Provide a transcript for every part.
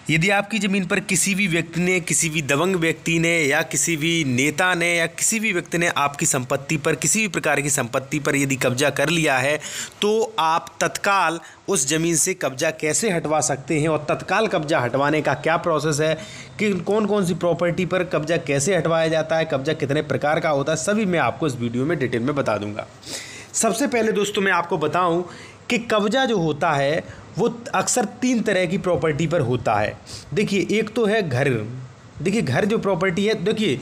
यदि आपकी ज़मीन पर किसी भी व्यक्ति ने, किसी भी दबंग व्यक्ति ने या किसी भी नेता ने या किसी भी व्यक्ति ने आपकी संपत्ति पर, किसी भी प्रकार की संपत्ति पर यदि कब्जा कर लिया है, तो आप तत्काल उस ज़मीन से कब्जा कैसे हटवा सकते हैं और तत्काल कब्जा हटवाने का क्या प्रोसेस है, कि कौन कौन सी प्रॉपर्टी पर कब्जा कैसे हटवाया जाता है, कब्जा कितने प्रकार का होता है, सभी मैं आपको इस वीडियो में डिटेल में बता दूंगा। सबसे पहले दोस्तों मैं आपको बताऊं कि कब्जा जो होता है वो अक्सर 3 तरह की प्रॉपर्टी पर होता है। देखिए, एक तो है घर। देखिए, घर जो प्रॉपर्टी है, देखिए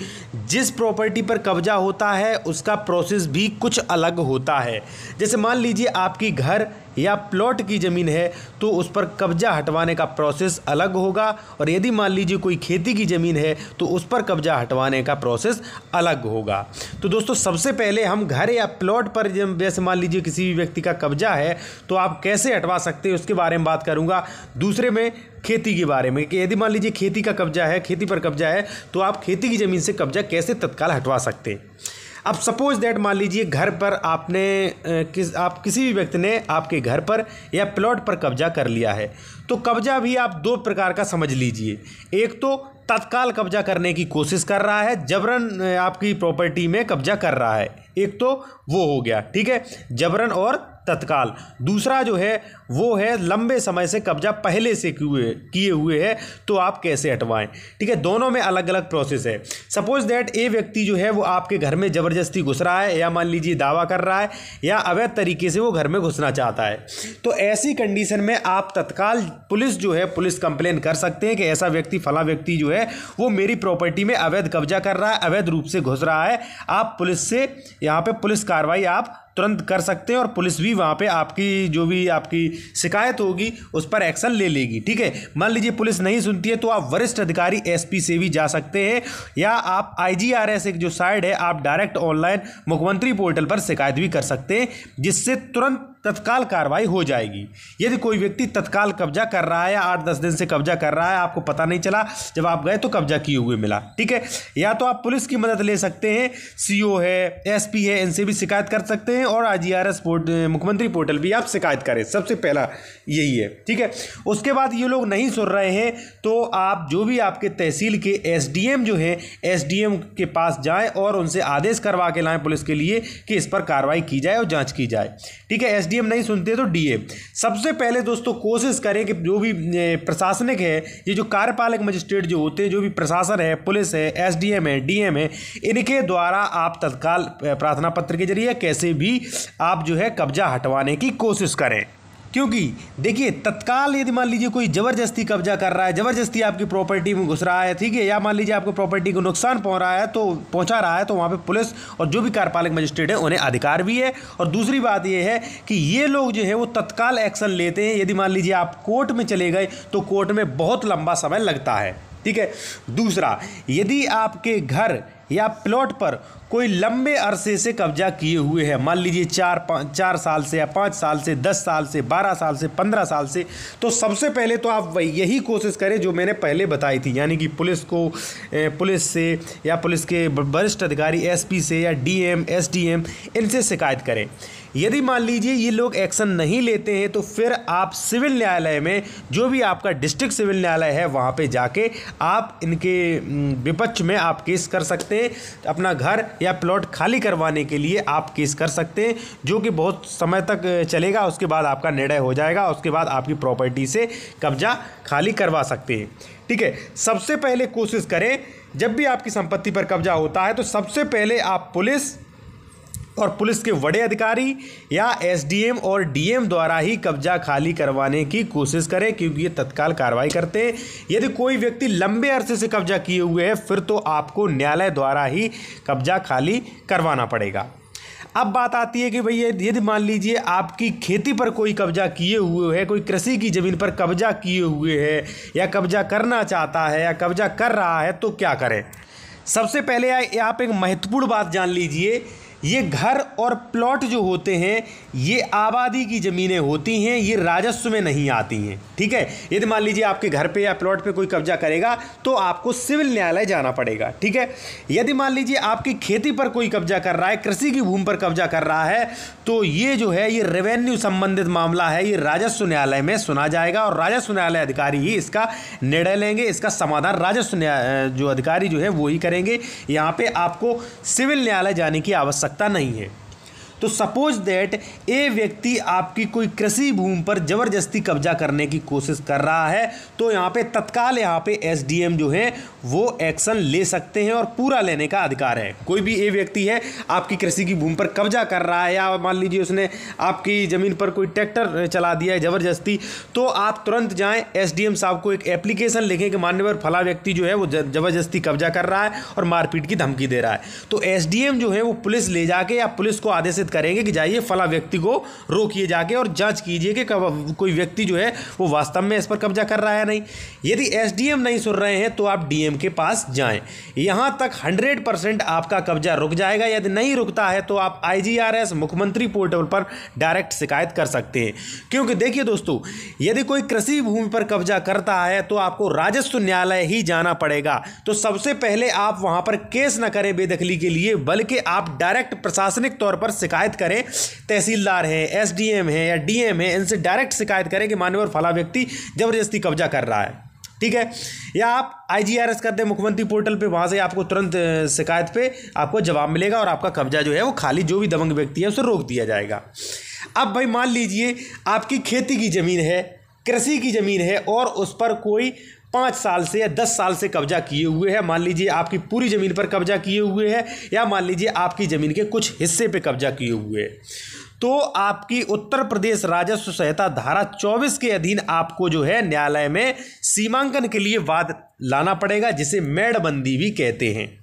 जिस प्रॉपर्टी पर कब्जा होता है उसका प्रोसेस भी कुछ अलग होता है। जैसे मान लीजिए आपकी घर या प्लॉट की ज़मीन है तो उस पर कब्जा हटवाने का प्रोसेस अलग होगा, और यदि मान लीजिए कोई खेती की ज़मीन है तो उस पर कब्जा हटवाने का प्रोसेस अलग होगा। तो दोस्तों सबसे पहले हम घर या प्लॉट पर, जैसे मान लीजिए किसी भी व्यक्ति का कब्जा है तो आप कैसे हटवा सकते हैं उसके बारे में बात करूँगा। दूसरे में खेती के बारे में कि यदि मान लीजिए खेती का कब्जा है, खेती पर कब्जा है, तो आप खेती की ज़मीन से कब्जा कैसे तत्काल हटवा सकते हैं। अब सपोज दैट मान लीजिए घर पर आप किसी भी व्यक्ति ने आपके घर पर या प्लॉट पर कब्जा कर लिया है, तो कब्जा भी आप 2 प्रकार का समझ लीजिए। एक तो तत्काल कब्जा करने की कोशिश कर रहा है, जबरन आपकी प्रॉपर्टी में कब्जा कर रहा है, एक तो वो हो गया, ठीक है, जबरन और तत्काल। दूसरा जो है वो है लंबे समय से कब्जा पहले से किए हुए है, तो आप कैसे हटवाएं, ठीक है। दोनों में अलग अलग प्रोसेस है। सपोज दैट ए व्यक्ति जो है वो आपके घर में ज़बरदस्ती घुस रहा है, या मान लीजिए दावा कर रहा है, या अवैध तरीके से वो घर में घुसना चाहता है, तो ऐसी कंडीशन में आप तत्काल पुलिस जो है, पुलिस कंप्लेन कर सकते हैं कि ऐसा व्यक्ति, फला व्यक्ति जो है वो मेरी प्रॉपर्टी में अवैध कब्जा कर रहा है, अवैध रूप से घुस रहा है। आप पुलिस से यहाँ पे पुलिस कार्रवाई आप तुरंत कर सकते हैं, और पुलिस भी वहाँ पे आपकी जो भी आपकी शिकायत होगी उस पर एक्शन ले लेगी, ठीक है। मान लीजिए पुलिस नहीं सुनती है तो आप वरिष्ठ अधिकारी एसपी से भी जा सकते हैं, या आप IGRS एक जो साइट है, आप डायरेक्ट ऑनलाइन मुख्यमंत्री पोर्टल पर शिकायत भी कर सकते हैं, जिससे तुरंत तत्काल कार्रवाई हो जाएगी। यदि कोई व्यक्ति तत्काल कब्जा कर रहा है या 8-10 दिन से कब्जा कर रहा है, आपको पता नहीं चला, जब आप गए तो कब्जा किए हुए मिला, ठीक है, या तो आप पुलिस की मदद ले सकते हैं, CO है, SP है, इनसे भी शिकायत कर सकते हैं, और IGRS मुख्यमंत्री पोर्टल भी आप शिकायत करें। सबसे पहला यही है, ठीक है। उसके बाद ये लोग नहीं सुन रहे हैं तो आप जो भी आपके तहसील के SDM जो है, SDM के पास जाएं और उनसे आदेश करवा के लाएं पुलिस के लिए कि इस पर कार्रवाई की जाए और जांच की जाए, ठीक है। SDM नहीं सुनते तो DA। सबसे पहले दोस्तों कोशिश करें कि जो भी प्रशासनिक है, ये जो कार्यपालक मजिस्ट्रेट जो होते हैं, जो भी प्रशासन है, पुलिस है, SDM है, DM है, इनके द्वारा आप तत्काल प्रार्थना पत्र के जरिए कैसे भी आप जो है कब्जा हटवाने की कोशिश करें। क्योंकि देखिए, तत्काल यदि मान लीजिए कोई ज़बरदस्ती कब्जा कर रहा है, ज़बरदस्ती आपकी प्रॉपर्टी में घुस रहा है, ठीक है, या मान लीजिए आपको प्रॉपर्टी को नुकसान पहुंचा रहा है, तो वहाँ पे पुलिस और जो भी कार्यपालक मजिस्ट्रेट है उन्हें अधिकार भी है। और दूसरी बात ये है कि ये लोग जो है वो तत्काल एक्शन लेते हैं। यदि मान लीजिए आप कोर्ट में चले गए तो कोर्ट में बहुत लंबा समय लगता है, ठीक है। दूसरा, यदि आपके घर या प्लॉट पर कोई लंबे अरसे से कब्जा किए हुए है, मान लीजिए 4 साल से या 5 साल से, 10 साल से, 12 साल से, 15 साल से, तो सबसे पहले तो आप यही कोशिश करें जो मैंने पहले बताई थी, यानी कि पुलिस से या पुलिस के वरिष्ठ अधिकारी SP से या DM, SDM, इनसे शिकायत करें। यदि मान लीजिए ये लोग एक्शन नहीं लेते हैं तो फिर आप सिविल न्यायालय में, जो भी आपका डिस्ट्रिक्ट सिविल न्यायालय है, वहाँ पे जाके आप इनके विपक्ष में आप केस कर सकते हैं। अपना घर या प्लॉट खाली करवाने के लिए आप केस कर सकते हैं, जो कि बहुत समय तक चलेगा। उसके बाद आपका निर्णय हो जाएगा, उसके बाद आपकी प्रॉपर्टी से कब्जा खाली करवा सकते हैं, ठीक है। सबसे पहले कोशिश करें, जब भी आपकी संपत्ति पर कब्जा होता है तो सबसे पहले आप पुलिस और पुलिस के बड़े अधिकारी या SDM और DM द्वारा ही कब्जा खाली करवाने की कोशिश करें, क्योंकि ये तत्काल कार्रवाई करते हैं। यदि कोई व्यक्ति लंबे अरसे से कब्जा किए हुए है, फिर तो आपको न्यायालय द्वारा ही कब्जा खाली करवाना पड़ेगा। अब बात आती है कि भैया यदि मान लीजिए आपकी खेती पर कोई कब्जा किए हुए है, कोई कृषि की ज़मीन पर कब्जा किए हुए है, या कब्जा करना चाहता है या कब्जा कर रहा है, तो क्या करें। सबसे पहले आप एक महत्वपूर्ण बात जान लीजिए, ये घर और प्लॉट जो होते हैं ये आबादी की ज़मीनें होती हैं, ये राजस्व में नहीं आती हैं। ठीक है, यदि मान लीजिए आपके घर पे या प्लॉट पे कोई कब्जा करेगा तो आपको सिविल न्यायालय जाना पड़ेगा। ठीक है, यदि मान लीजिए आपकी खेती पर कोई कब्जा कर रहा है, कृषि की भूमि पर कब्जा कर रहा है, तो ये जो है ये रेवेन्यू संबंधित मामला है, ये राजस्व न्यायालय में सुना जाएगा और राजस्व न्यायालय अधिकारी ही इसका निर्णय लेंगे। इसका समाधान राजस्व जो अधिकारी जो है वो ही करेंगे। यहाँ पे आपको सिविल न्यायालय जाने की आवश्यकता नहीं है। तो सपोज दैट ए व्यक्ति आपकी कोई कृषि भूमि पर जबरदस्ती कब्जा करने की कोशिश कर रहा है, तो यहाँ पे तत्काल यहाँ पे एसडीएम जो है वो एक्शन ले सकते हैं और पूरा लेने का अधिकार है। कोई भी ए व्यक्ति है आपकी कृषि की भूमि पर कब्जा कर रहा है या मान लीजिए उसने आपकी ज़मीन पर कोई ट्रैक्टर चला दिया है ज़बरदस्ती, तो आप तुरंत जाएँ एसडीएम साहब को एक एप्लीकेशन लिखें कि मान्यवर फला व्यक्ति जो है वो ज़बरदस्ती कब्जा कर रहा है और मारपीट की धमकी दे रहा है। तो एसडीएम जो है वो पुलिस ले जाके या पुलिस को आदेशित करेंगे कि जाइए फला व्यक्ति को रोकिए जाके और जांच कीजिए कि कोई व्यक्ति जो है वो वास्तव में इस पर कब्जा कर रहा है नहीं। यदि एसडीएम नहीं सुन रहे हैं तो आप डीएम के पास जाएं, यहां तक 100% आपका कब्जा रुक जाएगा। यदि नहीं रुकता है तो आप IGRS मुख्यमंत्री पोर्टल पर डायरेक्ट शिकायत कर सकते हैं। क्योंकि देखिए दोस्तों, यदि कोई कृषि भूमि पर कब्जा करता है तो आपको राजस्व न्यायालय ही जाना पड़ेगा। तो सबसे पहले आप वहां पर केस न करें बेदखली के लिए, बल्कि आप डायरेक्ट प्रशासनिक तौर पर शिकायत करें। तहसीलदार है, एसडीएम है या डीएम है, इनसे डायरेक्ट शिकायत करें कि मान्यवर फला व्यक्ति जबरदस्ती कब्जा कर रहा है। ठीक है, या आप IGRS कर दें मुख्यमंत्री पोर्टल पे, वहां से आपको तुरंत शिकायत पे आपको जवाब मिलेगा और आपका कब्जा जो है वो खाली जो भी दबंग व्यक्ति है उसे रोक दिया जाएगा। अब भाई मान लीजिए आपकी खेती की ज़मीन है, कृषि की ज़मीन है और उस पर कोई 5 साल से या 10 साल से कब्जा किए हुए है। मान लीजिए आपकी पूरी ज़मीन पर कब्जा किए हुए है या मान लीजिए आपकी ज़मीन के कुछ हिस्से पे कब्जा किए हुए है, तो आपकी उत्तर प्रदेश राजस्व संहिता धारा 24 के अधीन आपको जो है न्यायालय में सीमांकन के लिए वाद लाना पड़ेगा, जिसे मेड़बंदी भी कहते हैं।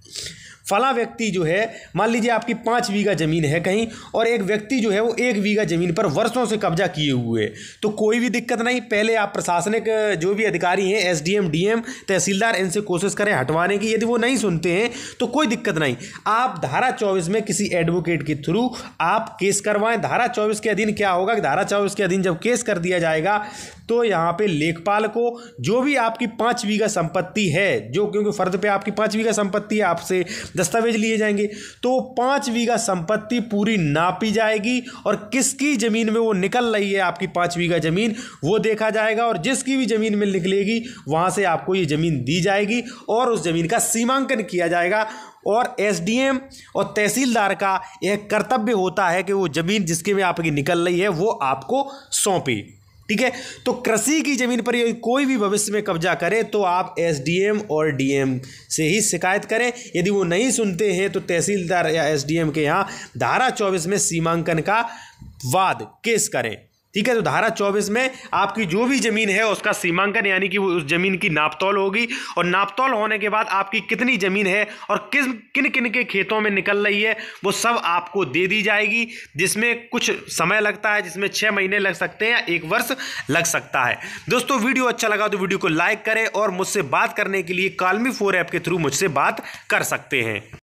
फला व्यक्ति जो है, मान लीजिए आपकी 5 बीघा ज़मीन है कहीं और एक व्यक्ति जो है वो 1 बीघा ज़मीन पर वर्षों से कब्जा किए हुए, तो कोई भी दिक्कत नहीं। पहले आप प्रशासनिक जो भी अधिकारी हैं, एसडीएम, डीएम, तहसीलदार, इनसे कोशिश करें हटवाने की। यदि वो नहीं सुनते हैं तो कोई दिक्कत नहीं, आप धारा 24 में किसी एडवोकेट के थ्रू आप केस करवाएं। धारा 24 के अधीन क्या होगा कि धारा 24 के अधीन जब केस कर दिया जाएगा तो यहाँ पे लेखपाल को जो भी आपकी 5 बीघा संपत्ति है, जो क्योंकि फर्द पे आपकी 5 बीघा संपत्ति है, आपसे दस्तावेज लिए जाएंगे, तो 5 बीघा संपत्ति पूरी नापी जाएगी और किसकी ज़मीन में वो निकल रही है आपकी 5 बीघा ज़मीन वो देखा जाएगा और जिसकी भी ज़मीन में निकलेगी वहाँ से आपको ये ज़मीन दी जाएगी और उस ज़मीन का सीमांकन किया जाएगा। और एसडीएम और तहसीलदार का एक कर्तव्य होता है कि वो ज़मीन जिसके में आपकी निकल रही है वो आपको सौंपे। ठीक है, तो कृषि की ज़मीन पर कोई भी भविष्य में कब्जा करे तो आप एसडीएम और डीएम से ही शिकायत करें। यदि वो नहीं सुनते हैं तो तहसीलदार या एसडीएम के यहाँ धारा 24 में सीमांकन का वाद केस करें। ठीक है, तो धारा 24 में आपकी जो भी ज़मीन है उसका सीमांकन यानी कि उस ज़मीन की नापतोल होगी और नापतोल होने के बाद आपकी कितनी ज़मीन है और किन किन के खेतों में निकल रही है वो सब आपको दे दी जाएगी, जिसमें कुछ समय लगता है, जिसमें 6 महीने लग सकते हैं या 1 वर्ष लग सकता है। दोस्तों, वीडियो अच्छा लगा तो वीडियो को लाइक करें और मुझसे बात करने के लिए कॉल मी 4 ऐप के थ्रू मुझसे बात कर सकते हैं।